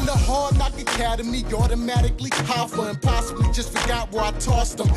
the Hard Knock Academy, automatically powerful and possibly just forgot where I tossed them.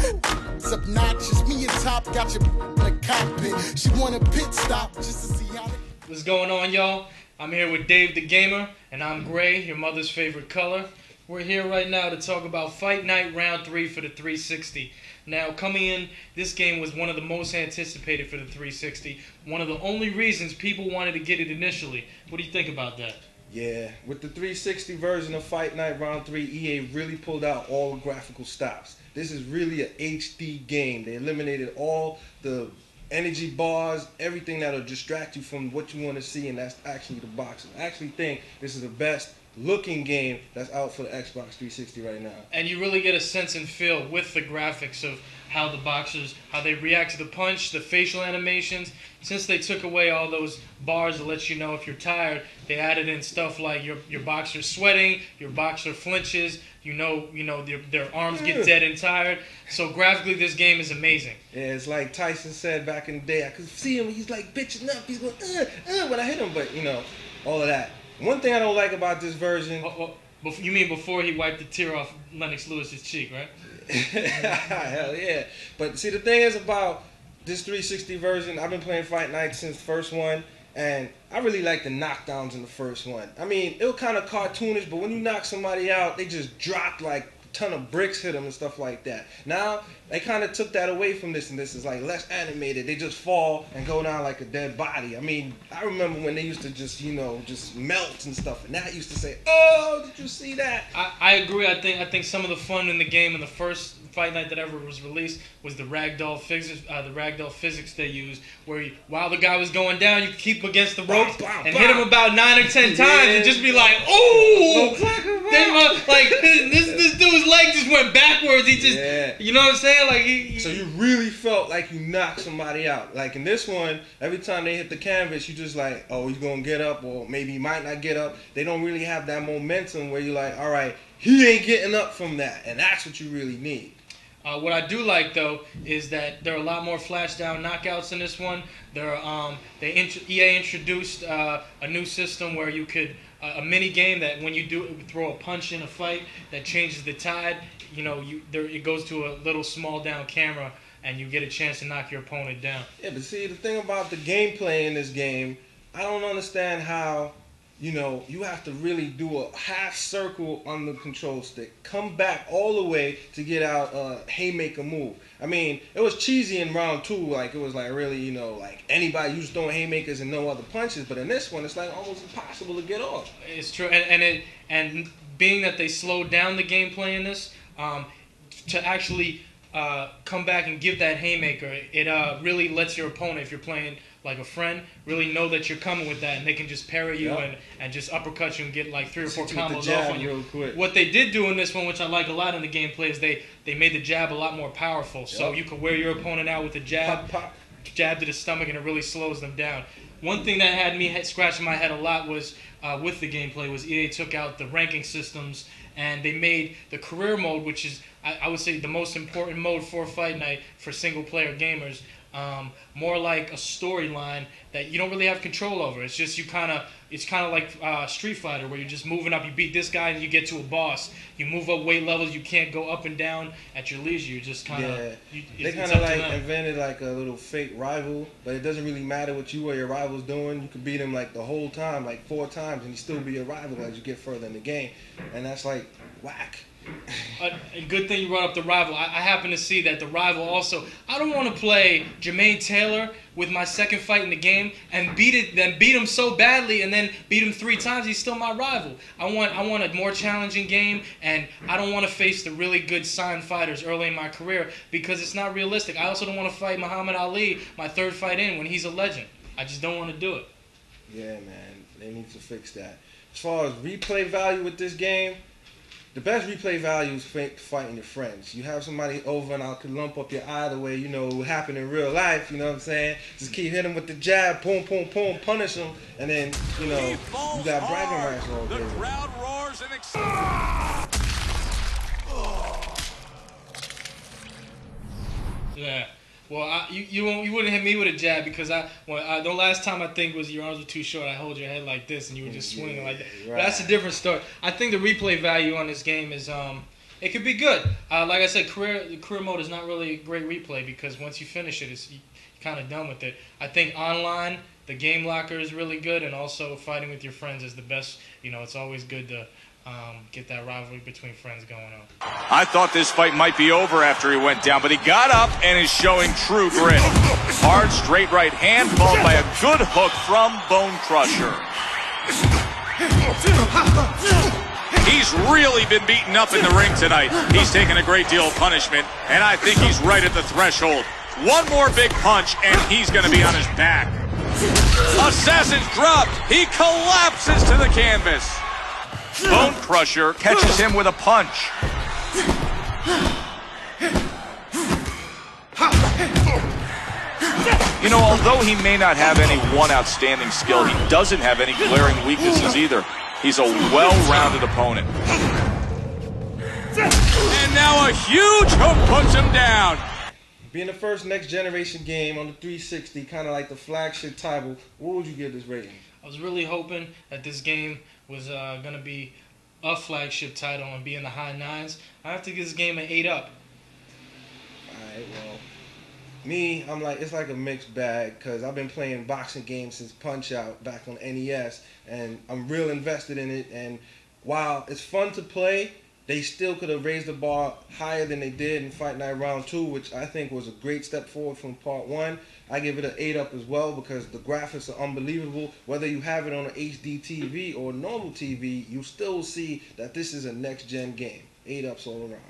It's obnoxious. Me and Top got your in the cockpit. She want a pit stop just to see how they... What's going on, y'all? I'm here with Dave the Gamer, and I'm Gray, your mother's favorite color. We're here right now to talk about Fight Night Round 3 for the 360. Now, coming in, this game was one of the most anticipated for the 360. One of the only reasons people wanted to get it initially. What do you think about that? Yeah, with the 360 version of Fight Night Round 3, EA really pulled out all the graphical stops. This is really an HD game. They eliminated all the energy bars, everything that'll distract you from what you want to see, and that's actually the boxing. I actually think this is the best looking game that's out for the Xbox 360 right now. And you really get a sense and feel with the graphics of how the boxers, how they react to the punch, the facial animations. Since they took away all those bars to let you know if you're tired, they added in stuff like your boxer sweating, your boxer flinches, you know their arms get dead and tired. So graphically, this game is amazing. Yeah, it's like Tyson said back in the day. I could see him, he's like bitching up, he's going when I hit him, but you know, all of that. One thing I don't like about this version... You mean before he wiped the tear off Lennox Lewis's cheek, right? Hell yeah. But see, the thing is about this 360 version, I've been playing Fight Night since the first one, and I really like the knockdowns in the first one. I mean, it was kind of cartoonish, but when you knock somebody out, they just dropped like a ton of bricks hit them and stuff like that. Now, they kind of took that away from this, and this is like less animated. They just fall and go down like a dead body. I mean, I remember when they used to just, you know, just melt and stuff, and that used to say, oh, did you see that? I agree. I think some of the fun in the game in the first Fight Night that ever was released was the ragdoll physics they used, where while the guy was going down, you could keep him against the ropes and hit him about 9 or 10 times and just be like, "Ooh!" Like this dude's leg just went backwards. He just, you know what I'm saying? Like so you really felt like you knocked somebody out. Like in this one, every time they hit the canvas, you just like, oh, he's gonna get up, or maybe he might not get up. They don't really have that momentum where you're like, all right, he ain't getting up from that, and that's what you really need. What I do like though is that there are a lot more flash down knockouts in this one. EA introduced a new system where you could a mini game that when you throw a punch in a fight that changes the tide. You know, it goes to a little small down camera and you get a chance to knock your opponent down. Yeah, but see, the thing about the gameplay in this game, I don't understand how, you know, you have to really do a half circle on the control stick, come back all the way to get out a haymaker move. I mean, it was cheesy in round 2, like it was like really, you know, like anybody used throwing haymakers and no other punches, but in this one, it's like almost impossible to get off. It's true, and being that they slowed down the gameplay in this, to actually come back and give that haymaker, it really lets your opponent, if you're playing like a friend, really know that you're coming with that, and they can just parry you and just uppercut you and get like 3 or 4 combos off on you. Real quick. What they did do in this one, which I like a lot in the gameplay, is they made the jab a lot more powerful. So you can wear your opponent out with a jab, jab to the stomach, and it really slows them down. One thing that had me scratching my head a lot was with the gameplay was EA took out the ranking systems and they made the career mode, which is I would say the most important mode for Fight Night for single player gamers, more like a storyline that you don't really have control over. It's just it's kind of like Street Fighter, where you're just moving up. You beat this guy and you get to a boss. You move up weight levels. You can't go up and down at your leisure. You're just kind of they kind of like invented like a little fake rival, but it doesn't really matter what you or your rival's doing. You could beat him like the whole time, like 4 times, and he still be a rival as you get further in the game, and that's like whack. A good thing you brought up the rival. I happen to see that the rival also. I don't want to play Jermaine Taylor with my second fight in the game and beat him so badly and then beat him 3 times. He's still my rival. I want a more challenging game, and I don't want to face the really good signed fighters early in my career because it's not realistic. I also don't want to fight Muhammad Ali, my 3rd fight in, when he's a legend. I just don't want to do it. Yeah, man, they need to fix that. As far as replay value with this game, the best replay value is fighting your friends. You have somebody over and I could lump up your eye the way, you know, it would happen in real life, you know what I'm saying? Just keep hitting them with the jab, boom, boom, boom, punish them, and then, you know, you got bragging rights all day. The crowd roars and Yeah. Well, you wouldn't hit me with a jab because the last time I think was your arms were too short. I hold your head like this and you were just swinging like that. Right. But that's a different story. I think the replay value on this game is it could be good. Like I said, career mode is not really a great replay because once you finish it, you're kind of done with it. I think online the game locker is really good, and also fighting with your friends is the best. It's always good to get that rivalry between friends going on. I thought this fight might be over after he went down, but he got up and is showing true grit. Hard, straight right hand followed by a good hook from Bone Crusher. He's really been beaten up in the ring tonight. He's taken a great deal of punishment, and I think he's right at the threshold. One more big punch, and he's going to be on his back. Assassin's drop. He collapses to the canvas. Bone Crusher catches him with a punch. Although he may not have any one outstanding skill, he doesn't have any glaring weaknesses either. He's a well-rounded opponent. And now a huge hook puts him down. Being the first next generation game on the 360, kind of like the flagship title, what would you give this rating? I was really hoping that this game was going to be a flagship title and be in the high 9s. I have to give this game an 8 up. Alright, well, me, it's like a mixed bag because I've been playing boxing games since Punch-Out back on NES, and I'm real invested in it. And while it's fun to play, they still could have raised the bar higher than they did in Fight Night Round 2, which I think was a great step forward from Part 1. I give it an 8 up as well because the graphics are unbelievable. Whether you have it on an HD TV or normal TV, you still see that this is a next-gen game. 8 ups all around.